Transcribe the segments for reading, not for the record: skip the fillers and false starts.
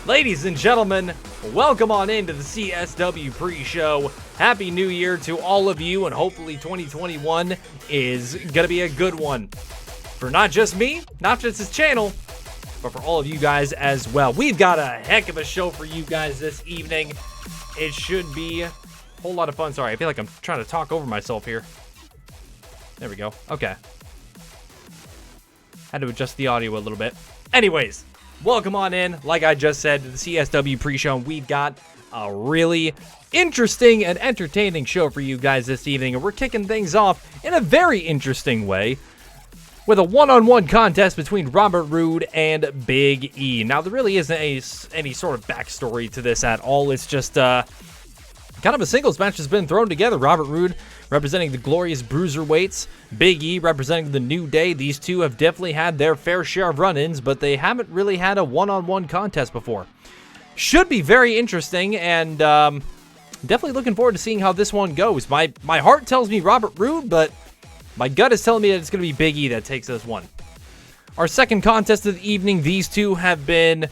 Ladies and gentlemen, welcome on into the CSW Pre Show. Happy New Year to all of you, and hopefully 2021 is going to be a good one. For not just me, not just this channel, but for all of you guys as well. We've got a heck of a show for you guys this evening. It should be a whole lot of fun. Sorry, I feel like I'm trying to talk over myself here. There we go. Okay. Had to adjust the audio a little bit. Anyways, welcome on in, like I just said, to the CSW Pre-Show. We've got a really interesting and entertaining show for you guys this evening, and we're kicking things off in a very interesting way with a one-on-one contest between Roode and Big E. Now, there really isn't any sort of backstory to this at all. It's just kind of a singles match that's been thrown together. Roode representing the glorious Bruiserweights, Big E representing the New Day. These two have definitely had their fair share of run-ins, but they haven't really had a one-on-one contest before. Should be very interesting, and definitely looking forward to seeing how this one goes. My heart tells me Roode, but my gut is telling me that it's going to be Big E that takes this one. Our second contest of the evening, these two have been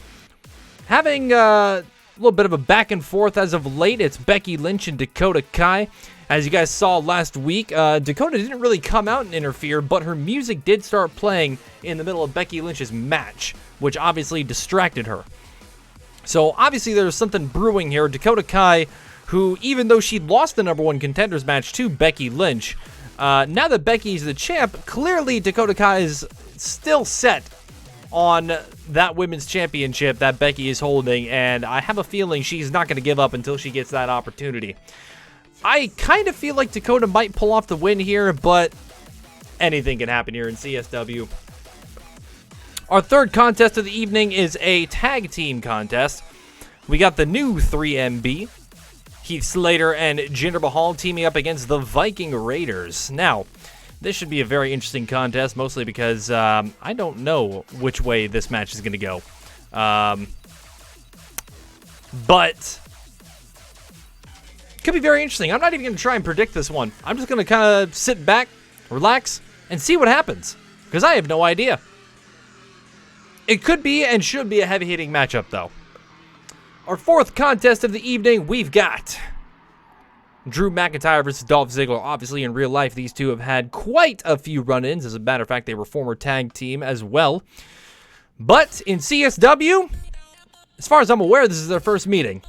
having a little bit of a back and forth as of late. It's Becky Lynch and Dakota Kai. As you guys saw last week, Dakota didn't really come out and interfere, but her music did start playing in the middle of Becky Lynch's match, which obviously distracted her. So obviously there's something brewing here. Dakota Kai, who even though she lost the #1 contenders match to Becky Lynch, now that Becky's the champ, clearly Dakota Kai is still set on that women's championship that Becky is holding, and I have a feeling she's not going to give up until she gets that opportunity. I kind of feel like Dakota might pull off the win here, but anything can happen here in CSW. Our third contest of the evening is a tag team contest. We got the new 3MB, Heath, Slater, and Jinder Mahal teaming up against the Viking Raiders. Now, this should be a very interesting contest, mostly because I don't know which way this match is going to go. But could be very interesting. I'm not even going to try and predict this one. I'm just going to kind of sit back, relax, and see what happens, because I have no idea. It could be and should be a heavy-hitting matchup, though. Our fourth contest of the evening, we've got Drew McIntyre versus Dolph Ziggler. Obviously, in real life, these two have had quite a few run-ins. As a matter of fact, they were former tag team as well. But in CSW, as far as I'm aware, this is their first meeting.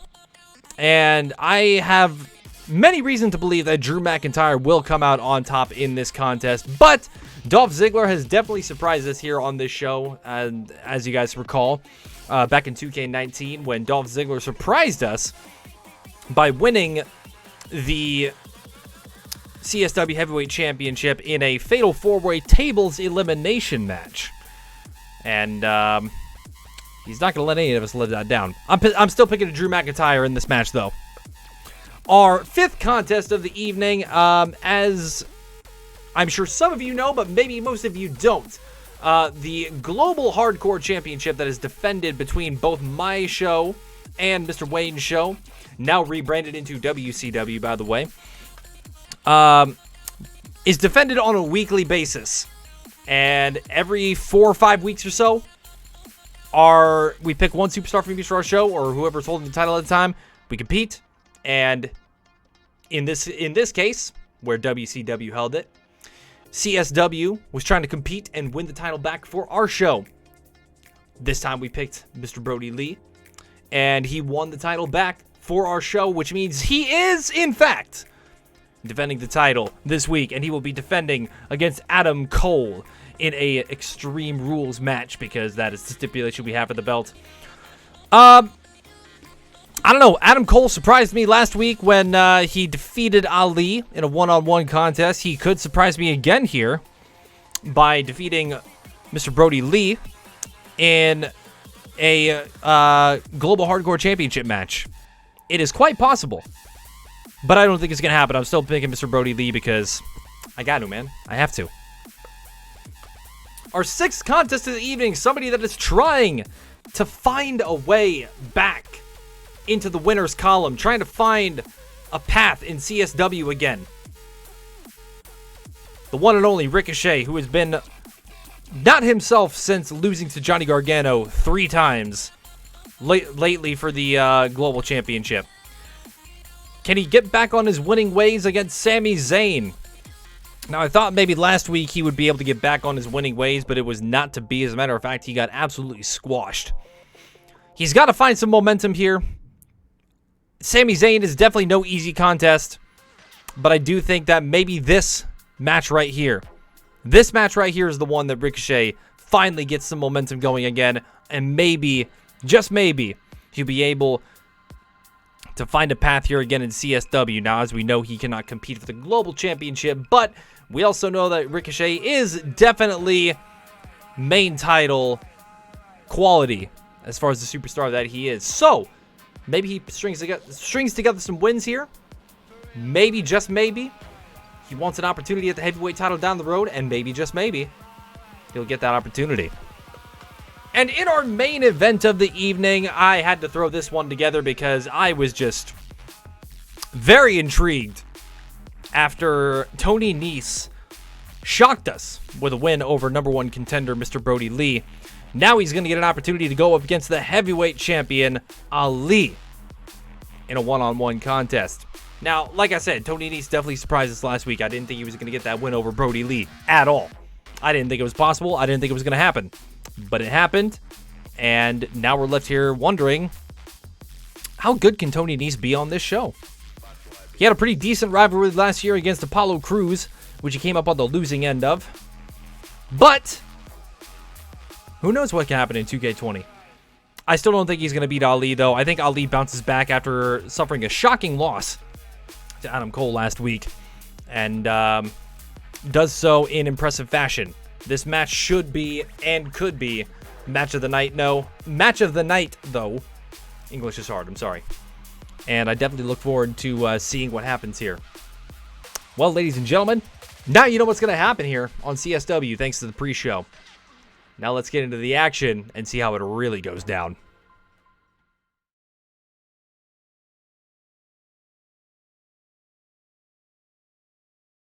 And I have many reasons to believe that Drew McIntyre will come out on top in this contest. But Dolph Ziggler has definitely surprised us here on this show. And as you guys recall, back in 2K19, when Dolph Ziggler surprised us by winning the CSW Heavyweight Championship in a Fatal 4-Way Tables Elimination match. And he's not going to let any of us live that down. I'm still picking Drew McIntyre in this match, though. Our fifth contest of the evening, as I'm sure some of you know, but maybe most of you don't. The Global Hardcore Championship that is defended between both my show and Mr. Wayne's show, now rebranded into WCW, by the way, is defended on a weekly basis. And every 4 or 5 weeks or so, we pick one superstar from each of our show, or whoever's holding the title at the time. We compete, and in this case, where WCW held it, CSW was trying to compete and win the title back for our show. This time we picked Mr. Brodie Lee, and he won the title back for our show, which means he is, in fact, defending the title this week, and he will be defending against Adam Cole in a Extreme Rules match, because that is the stipulation we have for the belt. I don't know. Adam Cole surprised me last week when he defeated Ali in a one-on-one contest. He could surprise me again here by defeating Mr. Brodie Lee in a Global Hardcore Championship match. It is quite possible, but I don't think it's going to happen. I'm still picking Mr. Brodie Lee because I got to, man. I have to. Our sixth contest of the evening, somebody that is trying to find a way back into the winner's column, trying to find a path in CSW again. The one and only Ricochet, who has been not himself since losing to Johnny Gargano 3 times lately for the Global Championship. Can he get back on his winning ways against Sami Zayn? Now, I thought maybe last week he would be able to get back on his winning ways, but it was not to be. As a matter of fact, he got absolutely squashed. He's got to find some momentum here. Sami Zayn is definitely no easy contest, but I do think that maybe this match right here is the one that Ricochet finally gets some momentum going again, and maybe, just maybe, he'll be able to find a path here again in CSW. Now, as we know, he cannot compete for the Global Championship, but we also know that Ricochet is definitely main title quality as far as the superstar that he is. So, maybe he strings together some wins here. Maybe, just maybe, he wants an opportunity at the heavyweight title down the road, and maybe, just maybe, he'll get that opportunity. And in our main event of the evening, I had to throw this one together because I was just very intrigued after Tony Nese shocked us with a win over number one contender, Mr. Brodie Lee. Now he's going to get an opportunity to go up against the heavyweight champion, Ali, in a one-on-one contest. Now, like I said, Tony Nese definitely surprised us last week. I didn't think he was going to get that win over Brodie Lee at all. I didn't think it was possible. I didn't think it was going to happen. But it happened, and now we're left here wondering, how good can Tony Nese be on this show? He had a pretty decent rivalry last year against Apollo Crews, which he came up on the losing end of. But who knows what can happen in 2K20. I still don't think he's going to beat Ali, though. I think Ali bounces back after suffering a shocking loss to Adam Cole last week, and does so in impressive fashion. This match should be and could be match of the night. No, match of the night, though. English is hard, I'm sorry. And I definitely look forward to seeing what happens here. Well, ladies and gentlemen, now you know what's going to happen here on CSW thanks to the pre-show. Now let's get into the action and see how it really goes down.